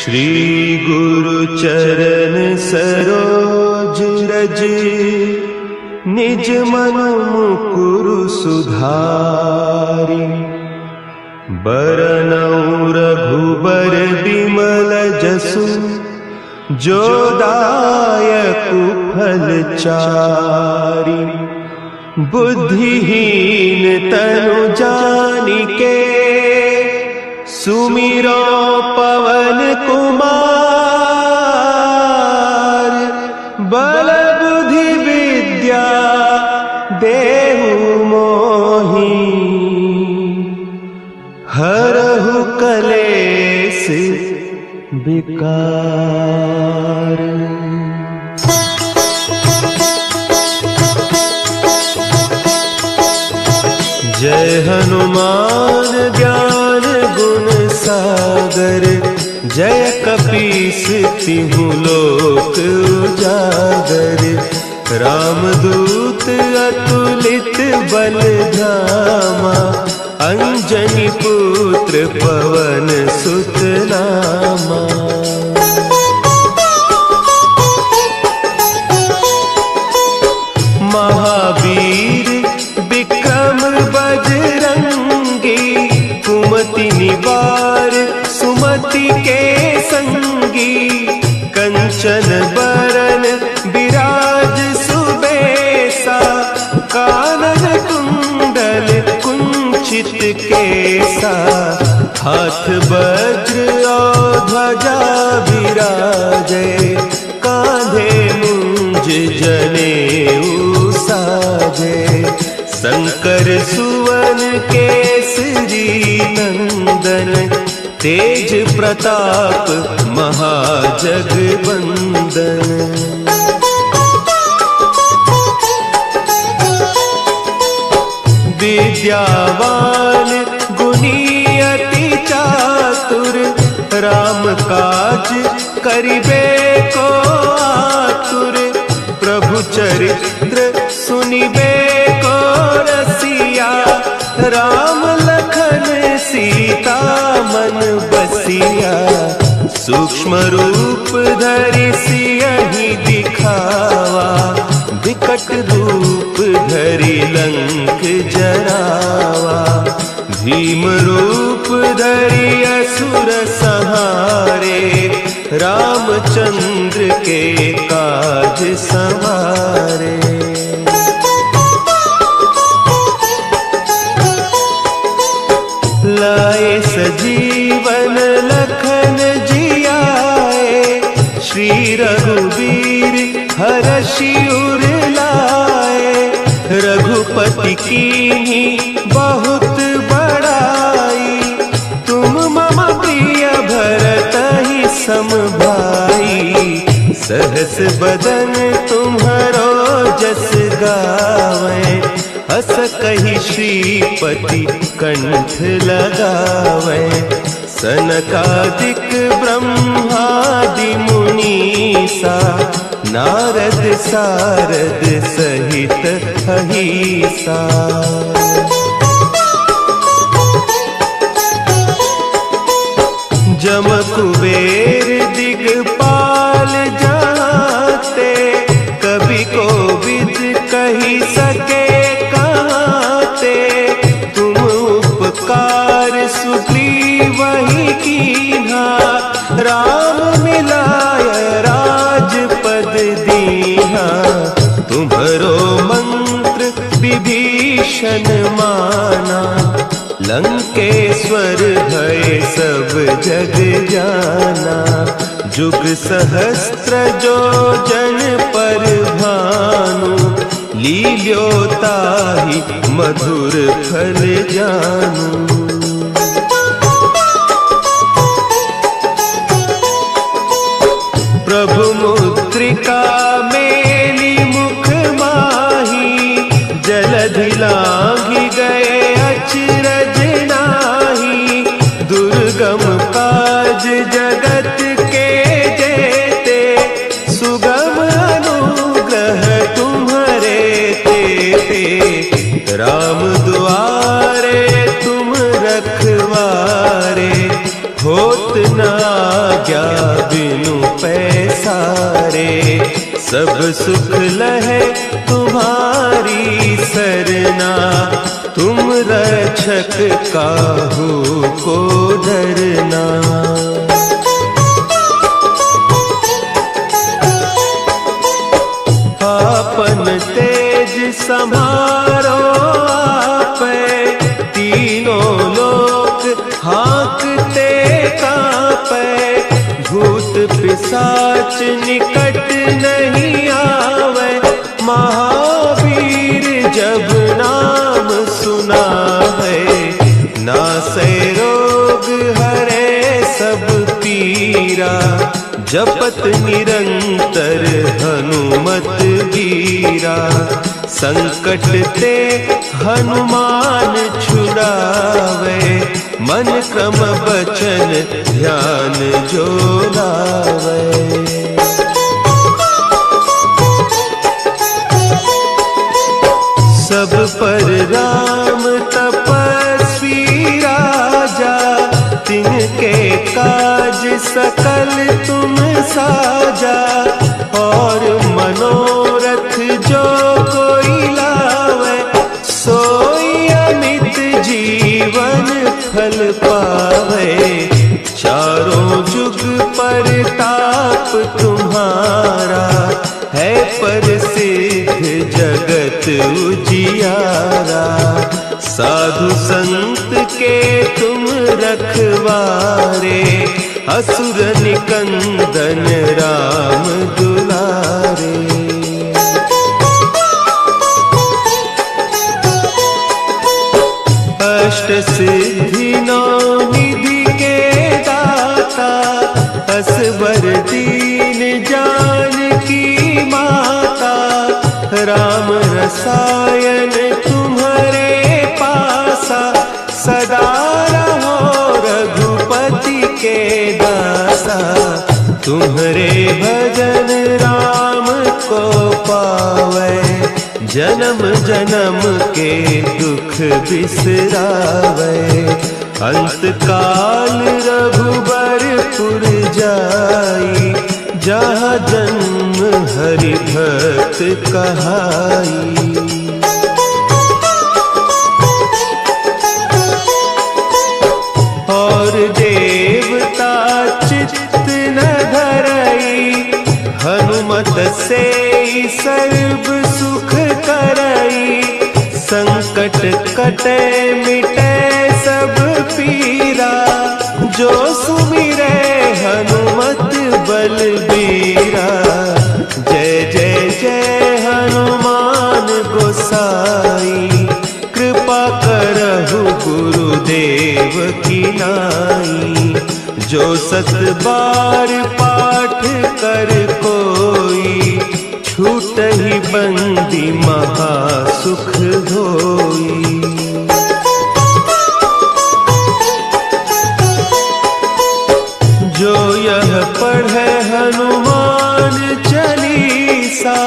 श्री गुरु चरण सरोज रज, निज मन मुकुरु सुधारि। बरनउँ रघुबर बिमल जसु, जो दायकु फल चारि। बुद्धिहीन तनु जानिके, सुमिरो पवन कुमार। बल बुद्धि विद्या देहु मोहि, हरहु कलेस विकार। जय हनुमान ज्ञान गुण सागर, जय कपीस तिहु लोक उजागर। रामदूत अतुलित बल धामा, अंजनी पुत्र पवन सुत नामा। महावीर विक्रम बजरंगी, कुमति निवार सुमति के संगी। कंचन बरन विराज सुबेसा, कानन कुंडल कुंचित केसा। हाथ वज्र और ध्वजा विराजे, कांधे मुंज जनेऊ साजे। शंकर सुवन केसरी नंदन, तेज प्रताप महाजगवंदन। विद्यावान गुणी अति चातुर, राम काज करिबे को आतुर। प्रभु चरित्र सुनिबे को रसिया, राम लखन सीता मन बसिया। सूक्ष्म रूप धरि सियहि दिखावा, विकट रूप धरि लंक जरावा। भीम रूप धरि असुर संहारे, रामचंद्र के काज संवारे। लाए सजीवन लखन जियाए, श्री रघुवीर हरषि उर लाए। रघुपति कीन्ही बहुत बड़ाई, तुम मम प्रिय भरतहि सम भाई। सहस बदन तुम्हरो जस गावें, हस कहि श्रीपति कंठ लगावें। सनकादिक ब्रह्मादि मुनीसा, नारद सारद सहित अहीसा। जम कुबेर दिगपाल जाते, कवि कोविद कहि सके कहते। तुम उपकार सुग्रीवहि कीन्हा, राम मिलाय राजपद दीन्हा। तुम्हरो मंत्र विभीषण माना, लंकेश्वर भय सब जग जाना। जुग सहस्त्र जो जन पर भानु, लील्यो ताहि मधुर फल जानू। प्रभु मुद्रिका मेली मुख माही, जलधि लांघि गए अचरज नाही। दुर्गम काज जगत के जेते, सुगम अनुग्रह तुम्हरे तेते। राम दुआरे तुम रखवारे, होत न आज्ञा बिनु पैसारे। सब सुख लहे तुम्हारी सरना, तुम रक्षक काहू को डरना। आपन तेज समारो आपे, तीनों लोक हाँकते कांपे। भूत पिशाच निकट नहीं आवे, महावीर जब नाम सुनावे। नासै रोग हरे सब पीरा, जपत निरंतर हनुमत वीरा। संकट ते हनुमान छुड़ावे, मन क्रम बचन ध्यान जो लावे। सब पर राम तपस्वी राजा, तिनके काज सकल तुम साजा। और मनोरथ जो कोई लावे, सोई अमित जीवन फल पावे। चारों जुग परताप तुम्हारा, है प्रसिद्ध जगत उजियारा। साधु संत के तुम रखवारे, असुर निकंदन राम दुलारे। अष्ट सिद्धि नौ निधि के दाता, असबर दीन जानकी माता। राम रसायन तुम्हारे पासा, सदा रहो रघुपति के दासा। तुम्हारे भजन राम को पावे, जन्म जन्म के दुख बिसरावे। अंत काल रघुबरपुर जाई, जहाँ जन्म हरि भक्त कहाई। और देवता चित्त न धरई, हनुमत से सर्व सुख करई। संकट कटे मिटे सब पीरा, जो सुमिरे हनुमत बलबीरा। जय जय जय हनुमान गोसाई, कृपा करहु गुरुदेव की नाई। जो सत बार पाठ कर कोई, छूट ही बंदी महा सुख होई। जो यह पढ़े हनुमान चालीसा,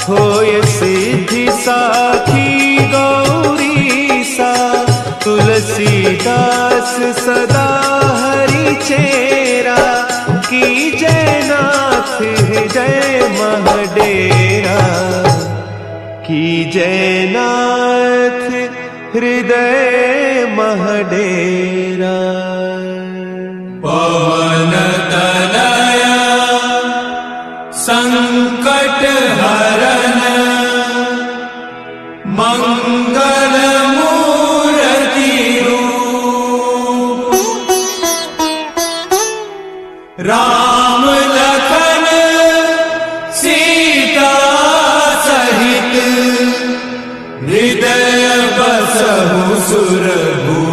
होय सिद्धि साखी गौरीसा। तुलसीदास सदा हरि चेरा, की जय नाथ हृदय महडेरा। की जय नाथ हृदय महडेरा। पवन तनया संकट हरन, मंगल मूर्ति रूप। राम लखन सीता सहित, हृदय बसहु सुरभूप।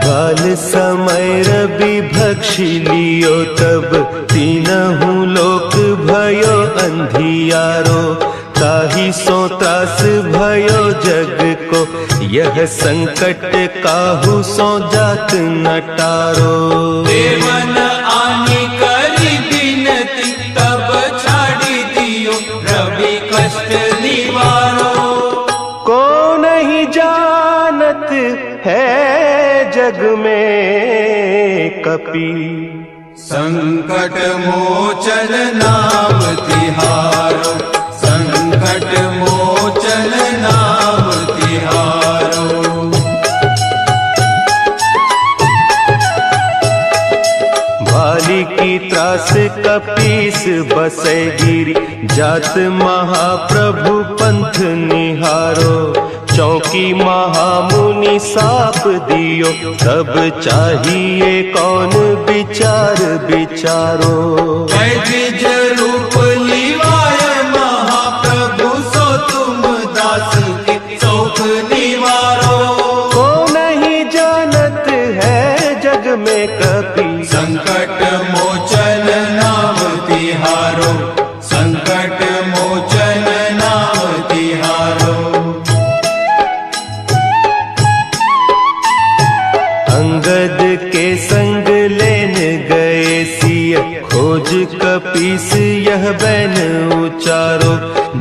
बाल समय रवि भक्षी लियो, तब तीनहु लोक भयो अंधियारो। ताहि सो त्रास भयो जग यह संकट काहू सो जात न टारो। देवन आनी करी बिनती तब छाड़ी दियो रवि कष्ट निवारो। को नहीं जानत है जग में कपि संकट मोचन नाम तिहारो। संकट मोचन नाम तिहारो। भाली की त्रास कपीस बसे गिरी जात महाप्रभु पंथ निहारो। चौकी महामुनि साप दियो तब चाहिए कौन विचार विचारो। द्विज रूप लिवाय महाप्रभु सो तुम दास के शोक निवारो। को नहीं जानत है जग में कपि संकट मोचन नाम तिहारो। संकट मोचन नाम तिहारो। अंगद के संग लेन गए सिय खोज कपीस यह बैन उचारो।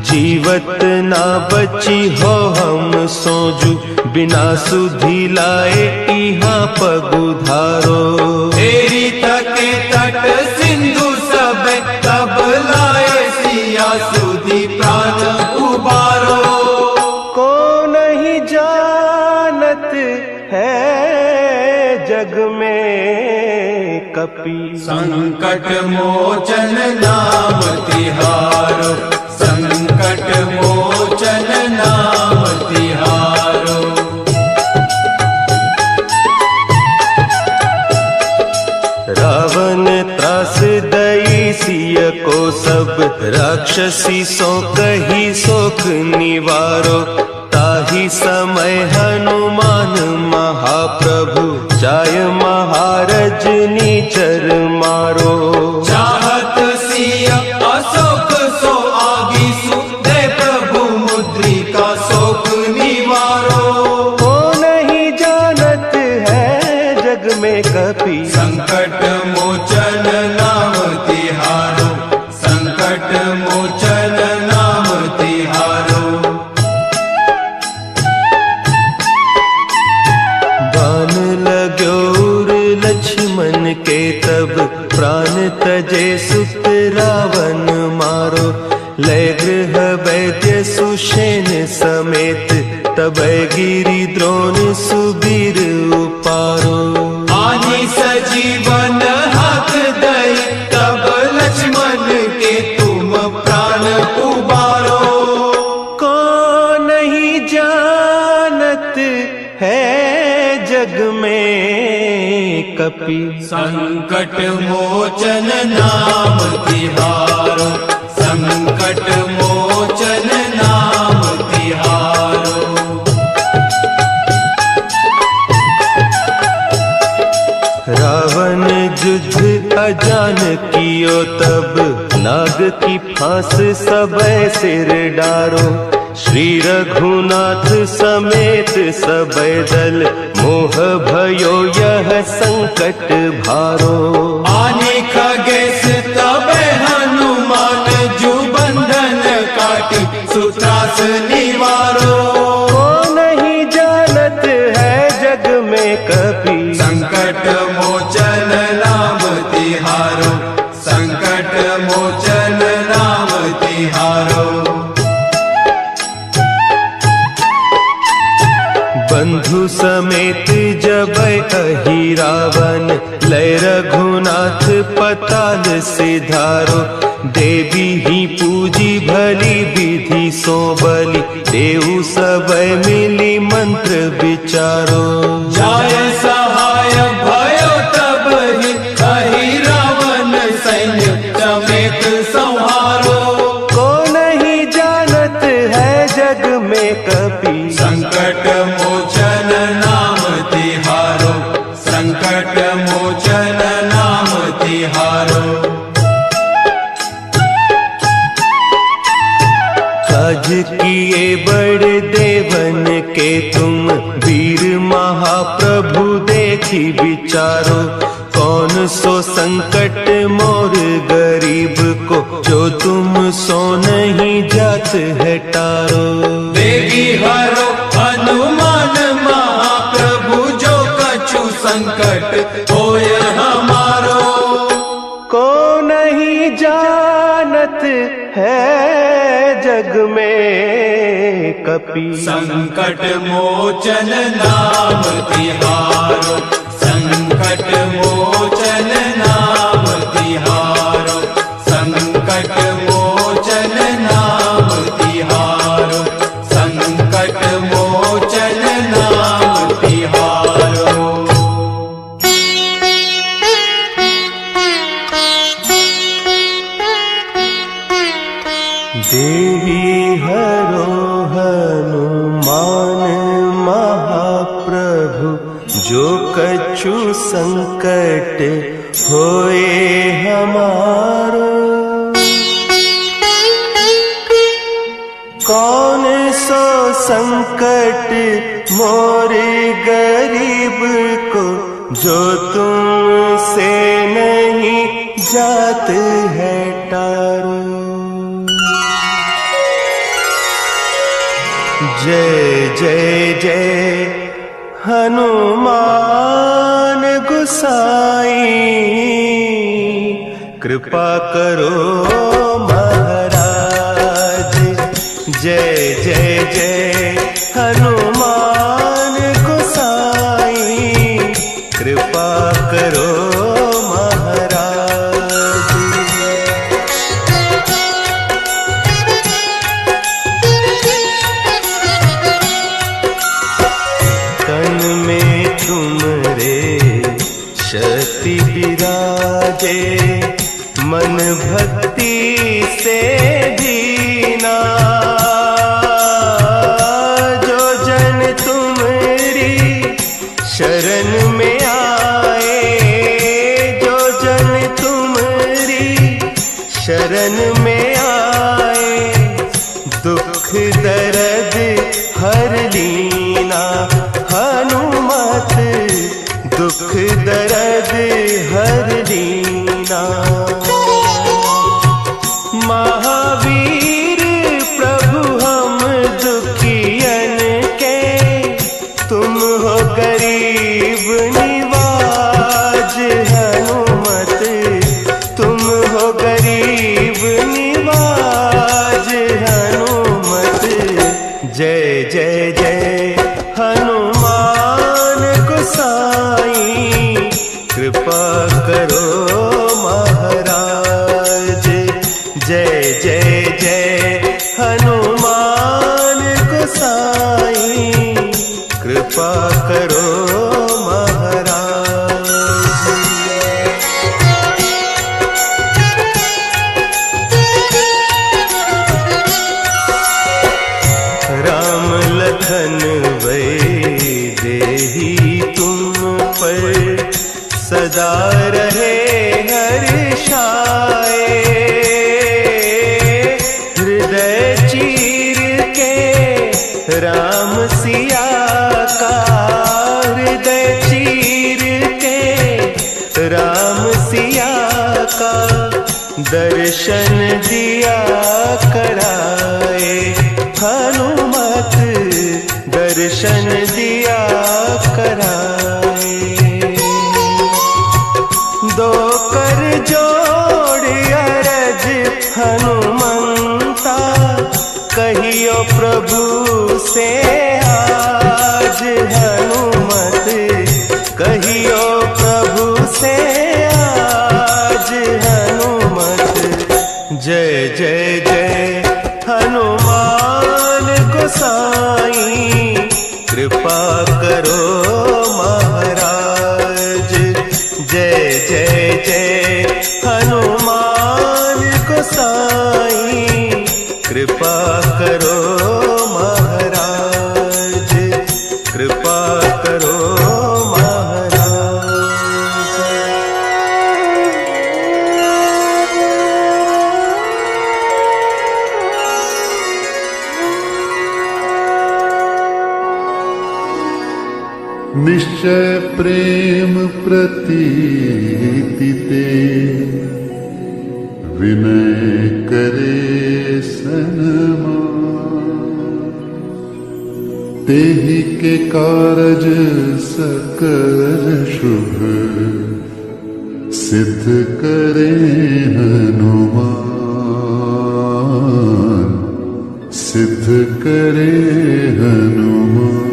जीवत ना बची हो हम सोजू बिना सुधि लाए इहाँ पगुधारो। तेरी तके तट सिंधु सब तब लाए सिया सुधि प्राण उबारो। को नहीं जानत है जग में कपि संकट मोचन नाम तिहारो। संकट मोचन नाम तिहारो। रावण त्रास दई सिय को सब राक्षसी सो कही सोख निवारो। ताही समय हनुमान महाप्रभु जाय महारज नीचर मारो। चाहत सिया अशोक सो आगी सुदे प्रभु मुद्रिका शोक निवारो। को नहीं जानत है जग में कपि संकट मोचन नाम तिहारो। संकट मोचन नाम तिहारो। बान लाग्यो उर लक्ष्मण के तब प्राण तजे सुत रावण मारो। लय गृह वैद्य सुषेण समेत तब गिरि द्रोण सुबीर उपारो। आनी सजीवन हाथ दई तब लक्ष्मण के तुम प्राण उबारो। को नहीं जानत है जग में कपि संकट मोचन नाम तिहारो। संकट मोचन नाम तिहारो। रावण युद्ध अजान कियो तब नाग की फांस सबे सिर डारो। श्री रघुनाथ समेत सबे दल मोह भयो यह संकट भारो। आने खगेश तब हनुमान जु बंधन काटी सुत्रास निवारो। को नहीं जानत है जग में कपि संकट मोचन नाम तिहारो। संकट मोचन नाम तिहारो। बंधु समेत जब अहि रावण लय रघुनाथ पताल सिधारो। देवी ही पूजी भली विधि सो बलि देव सब मिली मंत्र विचारो। जाय सहाय भयो तब ही कही रावण सैन्य समेत संहारो। को नहीं जानत है जग में कपि संकट मोचन नाम तिहारो। संकट मोचन नाम तिहारो। काज की किए बड़े देवन के तुम, वीर महाप्रभु देखी विचारो। कौन सो संकट मोर गरीब को, जो तुम सो नहीं जात है टारो। बेगी हरो हनुमान महाप्रभु, जो कछु संकट होय हमारो। को नहीं जानत है जग में कपि, संकट मोचन नाम तिहारो। संकट मोचन नाम तिहारो। संकट मोचन नाम तिहारो। संकट मोचन नाम तिहारो। देहि हरो हनुमान महाप्रभु, जो कछु संकट होए हमारो। कौन सो संकट मोर गरीब को, जो तुमसे नहीं जात है टारो। जय जय जय हनुमान गुसाई, कृपा करो महाराज। जय जय जय हनुमान गुसाई, कृपा करो महाराज। तन में तुमरे शक्ति विराजे, मन भक्ति से दीना। जो जन तुम्हारी शरण में आए, जो जन तुम्हारी शरण में आए, दुख दर्द हर लीना। हनुमत दुख दर्द हर लीना। महावीर प्रभु हम दुखियन के, तुम हो गरीब निवाज। हनुमत तुम हो गरीब निवाज। हनुमत जय जय जय हनुमान गोसाई, कृपा करो महाराज। जय जय जय हनुमान गोसाई, कृपा करो महाराज। राम लखन वैदेही तुम पर, सदा रहे हर्षाए। हृदय चीर के राम सिया का, हृदय चीर के राम सिया का, दर्शन दिया कराए। हनुमत दर्शन दिया कराए। दो कर जोड़ अरज हनुमंता, कहियो प्रभु से आज। हनुमत कहियो प्रभु से आज। हनुमत जय जय जय हनुमान गोसाई, कृपा करो महाराज। जय जय जय हनुमान गोसाई, कृपा करो महाराज। कृपा करो महाराज। निश्चय प्रेम प्रतीति ते विनय करे सन्मान। तेहि के कारज सकल शुभ सिद्ध करे हनुमान, सिद्ध करे हनुमान।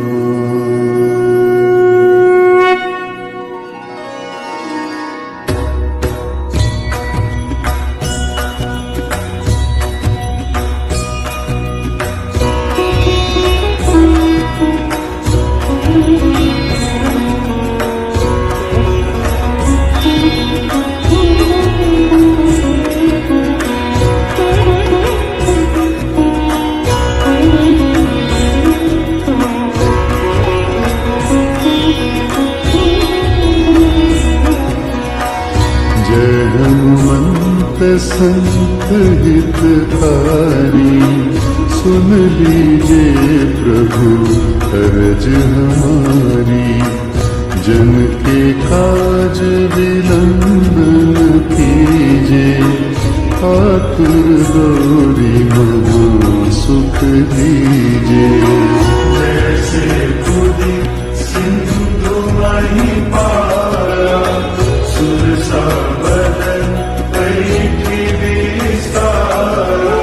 संत हितकारी सुन लीजिए प्रभु अरज हमारी। जन के काज विलंब न कीजिए, आतुर गौरी महा सुख दीजिए। जैसे खुदी सिंधु मही पारा, सुरसा बदन बैठी विस्तारा।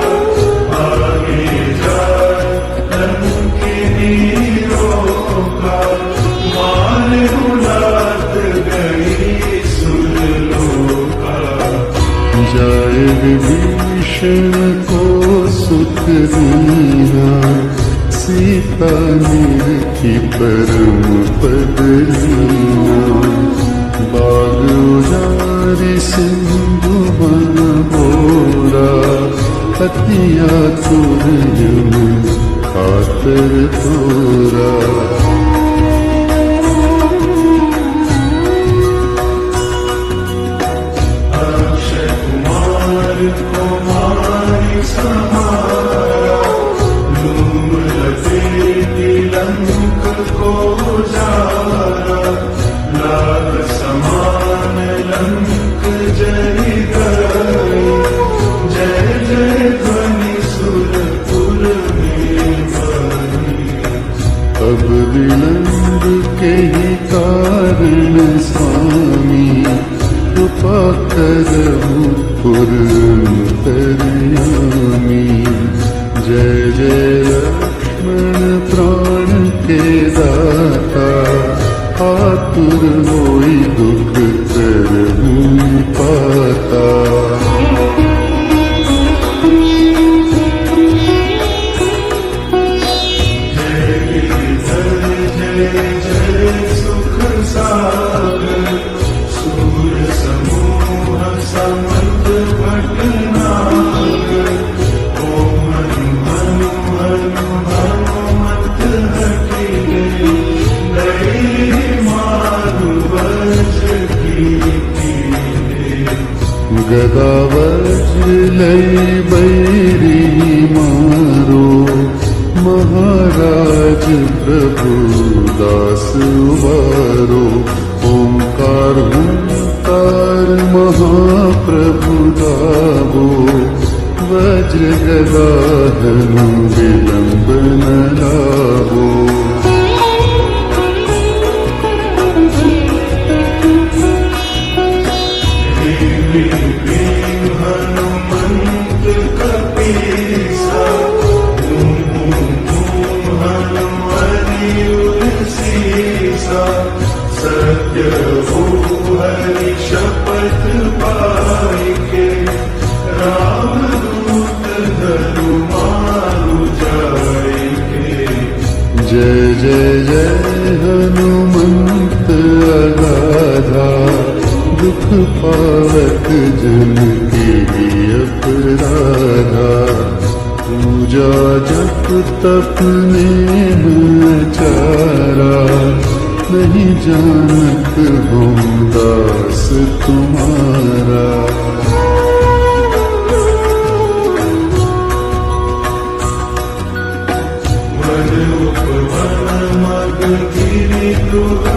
आगे जाए लंकिनी रोका, मान उलात गई सुरलोका। जाए विभीषण को सुख दीना, सीता निरखी परम पद लीना। बाग उजारि सिंधु बन बोरा, अति आतुर जन खातर तोरा। अक्षय कुमार कुमारी समारा, लूम लपेटी लंक को जारा। लाग समान लंक जय गई, जय जय ध्वनि सुरपुर में बनी। अब विलंब के ही कारण स्वामी, कृपा करहु पुरंतरयामी। जय जय लक्ष्मण प्राण के दाता, आतुर होई दुख करहु पाता। जय जय सुख सागर, सूर समूह समर्थ भटनागर। ओम हनु हनु हनु हनुमत हठिले, दैहि मारु वज्र कीले। गदा वज्र लई बैरी मारो, महाराज प्रभु दास उबारो। ओंकार हुंकार महाप्रभु गावो, वज्र गदा धनु विलंब न लावो। हनुमंत कपीसा, सत्य हो हरि शपथ पाई के, राम दूत धरु मारु जाई के। जय जय जय हनुमंत अगाधा, दुख पावत जन के अपराधा। पूजा जप तप नेम चारा, नहीं जानत हम दास तुम्हारा। वन उपवन मग गिरि दुर्ग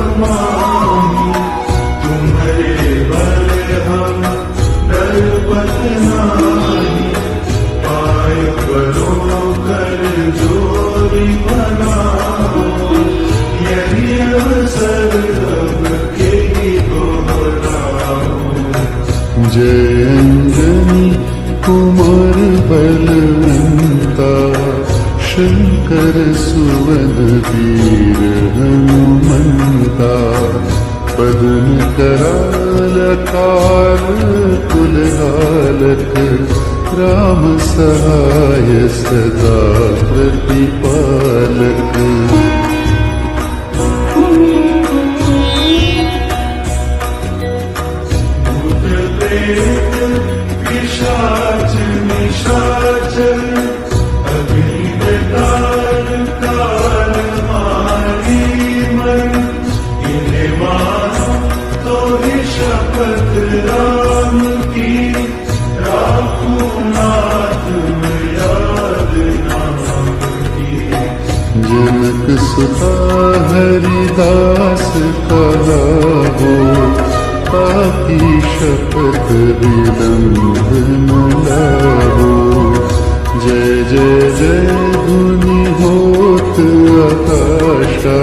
कर सुवन वीर हनुमंता पदन कराल काल कुलहालक राम सहाय सदा प्रतिपालक पिशाच निशाचर अग्निदान काल मारी मन इन्हें मानो तो ही शपथ राम की राखूं नाथ में याद नाम की। जनक सुता हरिदास कहा हो पापी शपथ विलंब न लाहो। जय जय जय धुनि होत आकाशा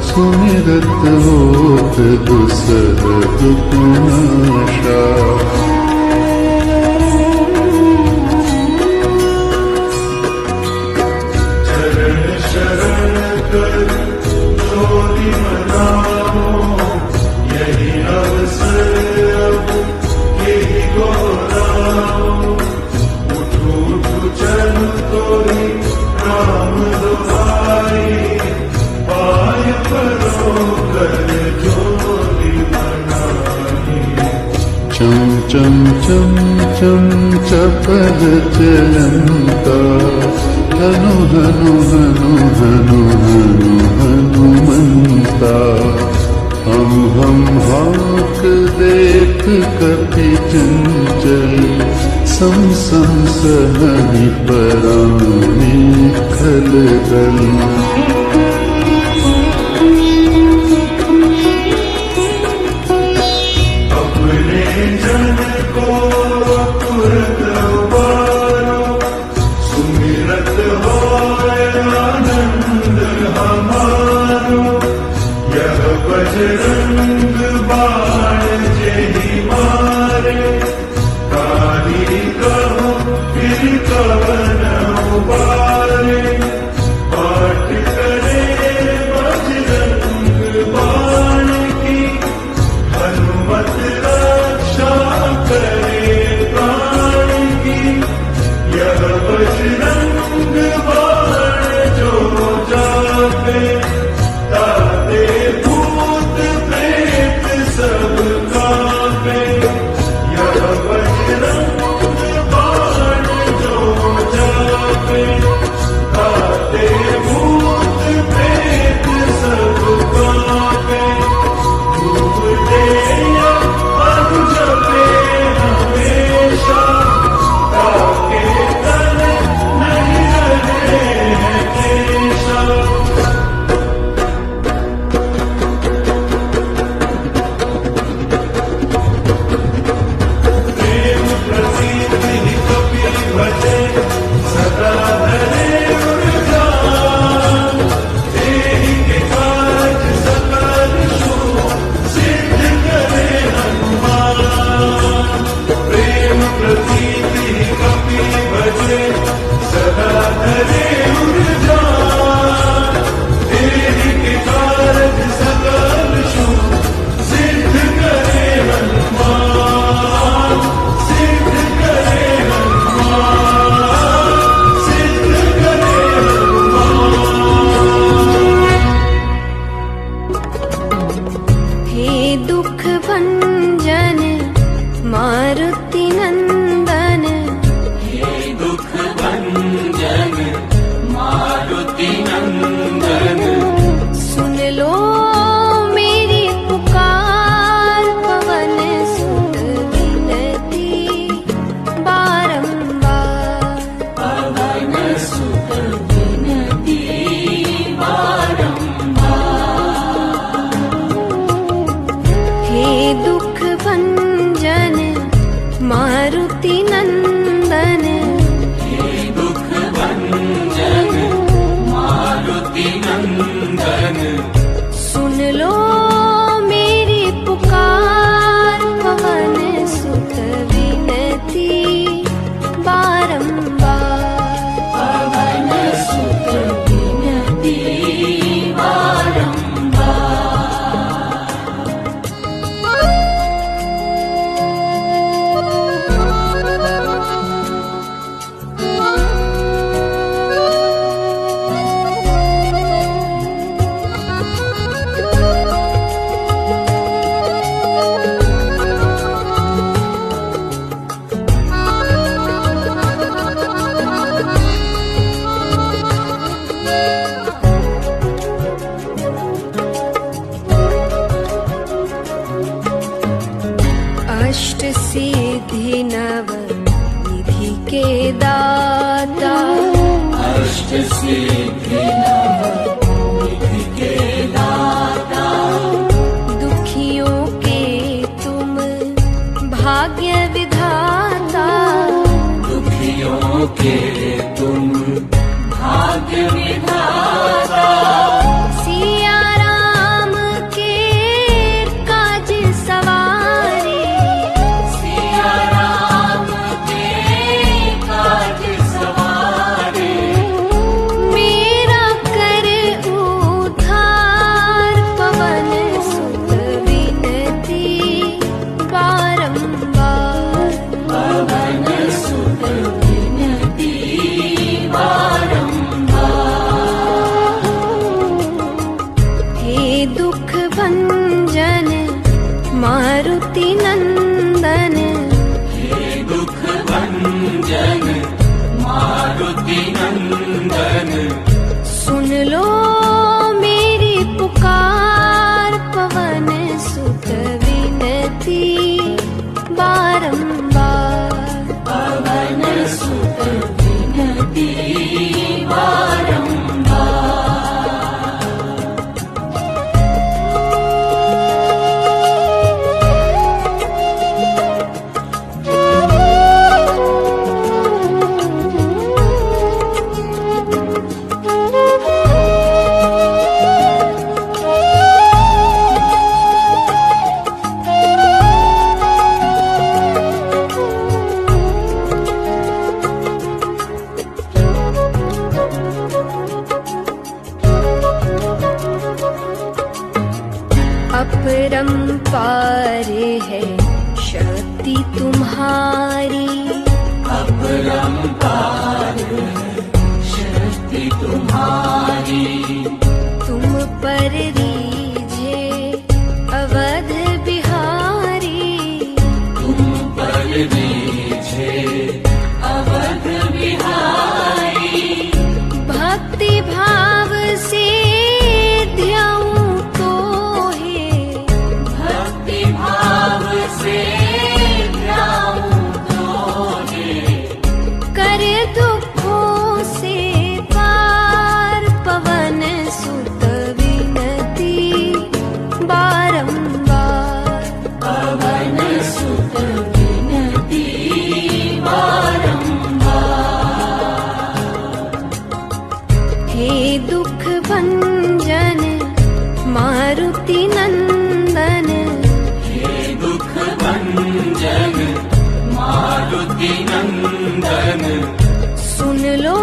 सुमिरत होत दुसह दुखनाशा। चरण शरण कर जोरी मनाओ यही अवसर अब यही गौराओ। उठो उठो चल तोरी राम दुआई पाय परो कर जोरी मनाई। चम चम चम चम चपल चलंता हनु हनु हनु हनु हनु हनुमंता। हम हाक देख कपि चंचल सम सम सहनि परानी खलदल। अपने जन को तुरत उबारो सुमिरत होय आनंद हमारो। यह बजरंग बाण जेहि मारे काली कहो फिर कवन उबारे। पाठ करे बजरंग बाण की हनुमत रक्षा करे प्राण की। यह बजरंग बाण जो जापे ताते भूत प्रेत सब कांपे। यह बजरंग बाण जो जापे ताते भूत प्रेत सब कांपे। धूप दे अनु जपे हमेशा ताके तन नहीं रहे केशा। प्रेम प्रसीदि कपि भजे सदा धरे उर्जान। तेहि के काज सकल शुभ सिद्ध करे हनुमान। प्रेम प्रसीदि कपि भजे सदा धरे उर्जान। तेहि के काज सकल शुभ सिद्ध करे हनुमान। सिद्ध करे हनुमान सिद्ध करे हनुमान। हे दुख भंजन मारुति नंदन। हे दुख भंजन मारुति नंदन। सुन लो मेरी पुकार पवन सुत विनती बारंबार। पवन सुत विनती बारंबार। हे दुख भंजन मारुति नंदन। हे दुख भंजन मारुति नंदन। सुन लो मेरी पुकार पवन सुत विनती बारंबार। पवन सुत हे दुख भंजन मारुति नंदन, हे दुख भंजन मारुति नंदन, सुन लो मेरी पुकार, पवन सुत विनती बारंबार, पवन सुत विनती बारंबार। अपरंपार है शक्ति तुम्हारी, अपरंपार शक्ति तुम्हारी, तुम पर रीझे अवध बिहारी, तुम पर रीझे अवध बिहारी, भक्ति भाव से ध्याऊं तो है, भक्ति भाव से ध्याऊं तोहे, कर दुखों से पार, पवन सुत विनती बारंबार, पवन सुत विनती बारंबार। हे दुख भंजन मारुति नंदन, हे दुख भंजन मारुति नंदन, सुन लो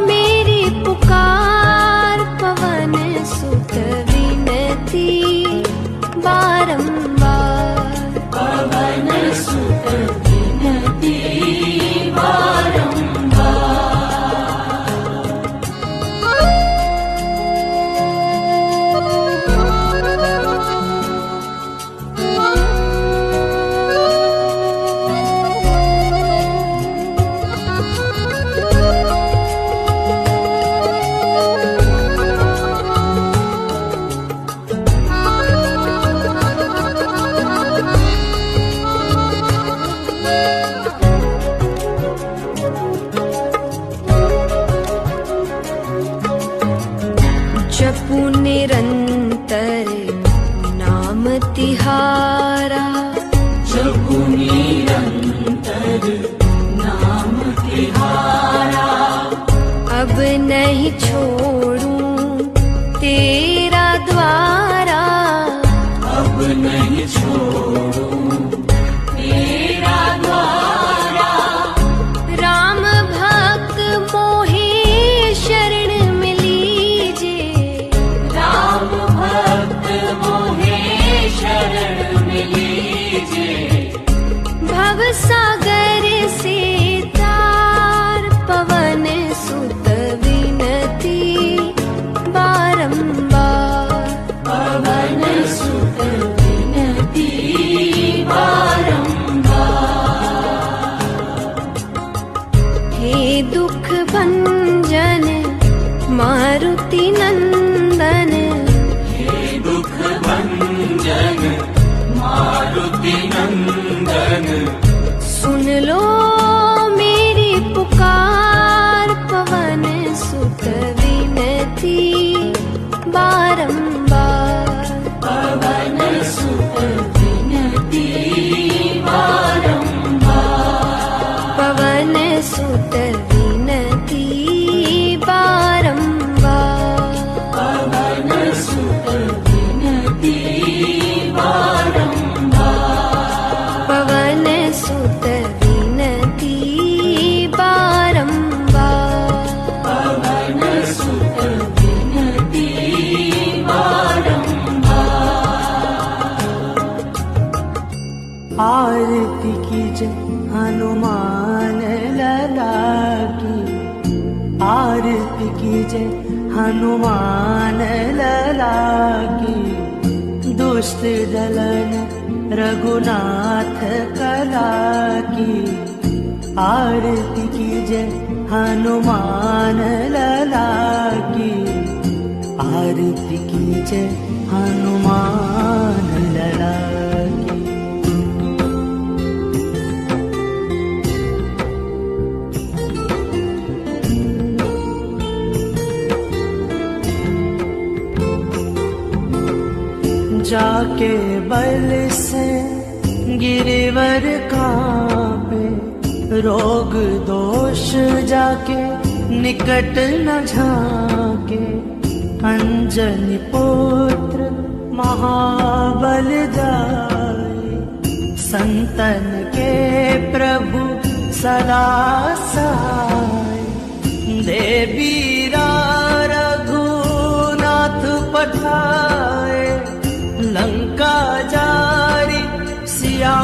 मेरी पुकार, पवन सुत विनती बारंबार, पवन सुत विनती बारंबार। जपू निरंतर नाम तिहारा, जपू निरंतर नाम तिहारा, अब नहीं छोड़ूं तेरा द्वारा, अब नहीं छोड़ूं तेरा द्वारा, राम भक्त मोहे शरण में लीजे, राम भक्त मोहे शरण में लीजे, भव सागर से तार, पवन सुत विनती बारंबार, पवन सुत विनती बारंबार। हे दुख भंजन मारुति नंदन, हे दुख भंजन मारुति नंदन, सुन लो मेरी पुकार, पवन सुत विनती बारंबार, पवन सुत विनती बारंबार, पवन सुत विनती बारंबार, पवन सुत विनती बारंबार, पवन सुत विनती बारंबार, पवन सुत विनती बारंबार। आरती कीजय हनुमान लला की, आरती कीजय हनुमान लला की, दुष्ट दलन रघुनाथ कला की। आरती कीजय हनुमान लला की, आरती कीजय हनुमान लला की। जाके बल से गिरिवर कांपे, रोग दोष जाके निकट न झाके। अंजनी पुत्र महाबल जाए, संतन के प्रभु सदा सहाय। देवीरा रघुनाथ पठाए, लंका जारी सिया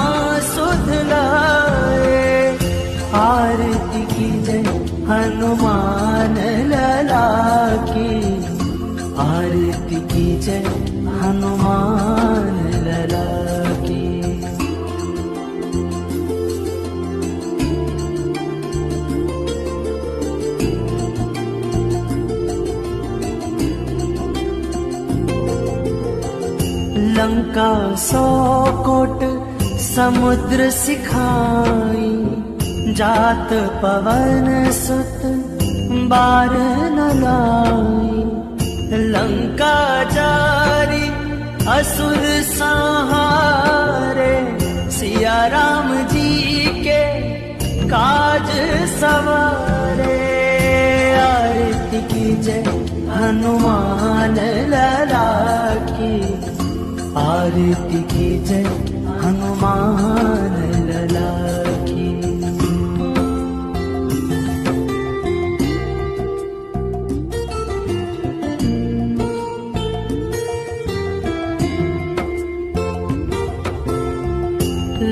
सुध लाए। आरती कीजय हनुमान लला की, आरती कीजय हनुमान लला की। लंका 100 कोट समुद्र सिखाई, जात पवन सुत बार न लाई। लंका जारी असुर संहारे, सिया राम जी के काज सवारे। आरती कीजय हनुमान लला की, आरती कीजय हनुमान लला की।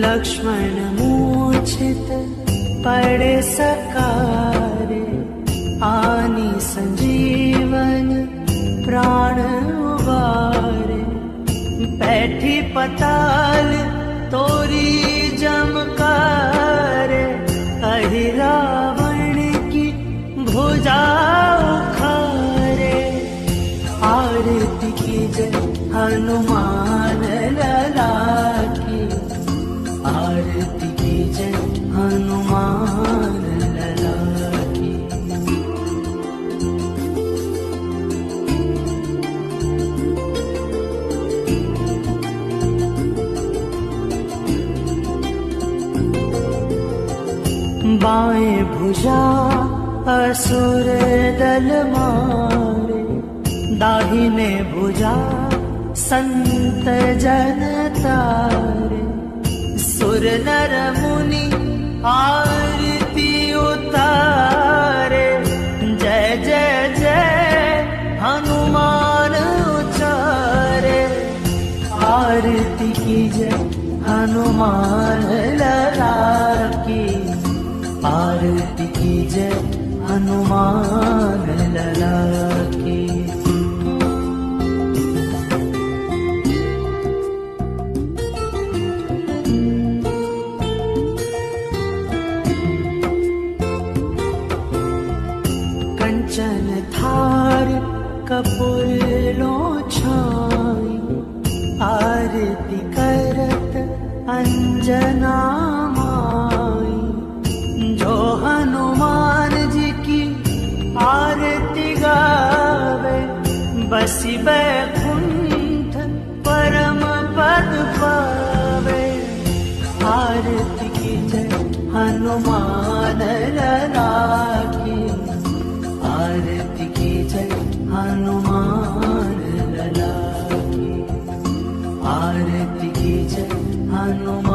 लक्ष्मण मूर्छित पड़े सकारे, आनी संजीवन प्राण उबारे। बैठी पताल तोरी जमकारे, अहि रावण की भुजा उखारे। आरती कीजय हनुमान लला की, आरती कीजय हनुमान लला की। बाएं भुजा असुर दल मारे, दाहिने भुजा संत जन तारे। सुर नर मुनि आरती उतारे, जय जय जय हनुमान उचारे। आरती कीजय हनुमान लला की, आरती कीजय हनुमान लला की। कंचन थार कपूर लो छाई, आरती करत अंजना माई। जो हनुमान जी की आरती गावे, बसी बैकुंठ परम पद पावे। आरती कीजय हनुमान लला की, आरती कीजय हनुमान लला की, आरती कीजय हनुमान